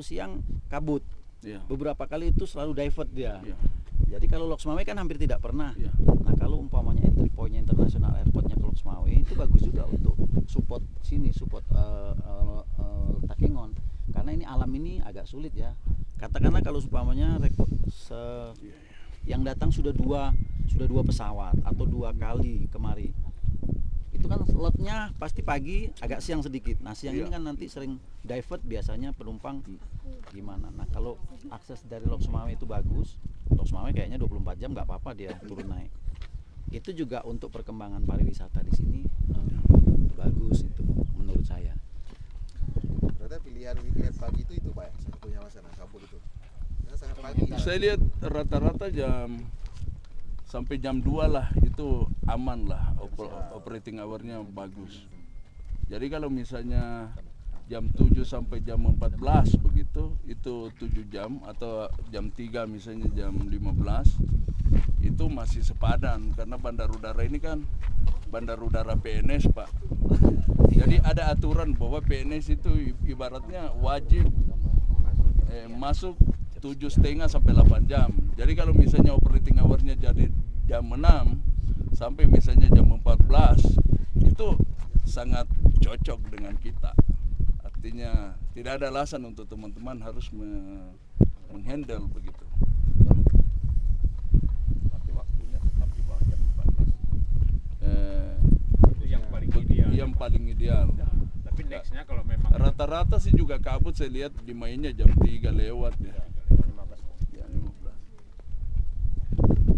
siang kabut. Iya. Beberapa kali itu selalu divert dia. Iya. Jadi kalau Loksmawe kan hampir tidak pernah. Iya. Nah kalau umpamanya entry point internasional airportnya ke Loksmawe itu bagus juga untuk support sini, support Takengon. Karena ini alam ini agak sulit ya. Katakanlah kalau umpamanya yang datang sudah dua pesawat atau 2 kali kemari. Itu kan slotnya pasti pagi, agak siang sedikit. Nah siang ini kan nanti sering divert biasanya penumpang gimana. Nah kalau akses dari Loksmawe itu bagus, Loksmawe kayaknya 24 jam nggak apa-apa dia turun naik. Itu juga untuk perkembangan pariwisata di sini bagus itu menurut saya. Berarti pilihan weekend pagi itu Pak, satunya Mas Kabut itu. Karena sangat pagi. Saya lihat rata-rata sampai jam 2 lah itu aman lah, operating hour-nya bagus. Jadi kalau misalnya jam 7 sampai jam 14 begitu, itu 7 jam, atau jam 3 misalnya jam 15, itu masih sepadan karena bandar udara ini kan bandar udara PNS Pak. Jadi ada aturan bahwa PNS itu ibaratnya wajib masuk 7,5 sampai 8 jam. Jadi kalau misalnya operating hour-nya jadi jam 6 sampai misalnya jam 14, itu sangat cocok dengan kita. Artinya tidak ada alasan untuk teman-teman harus menghandle begitu. Tapi waktunya tetap di bawah jam 14. Itu yang paling ideal. Yang paling ideal. Tapi nextnya kalau memang Rata-rata sih juga kabut saya lihat dimainnya jam 3 lewat ya. Jam 15.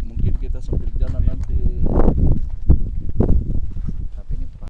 Mungkin kita sambil jalan nanti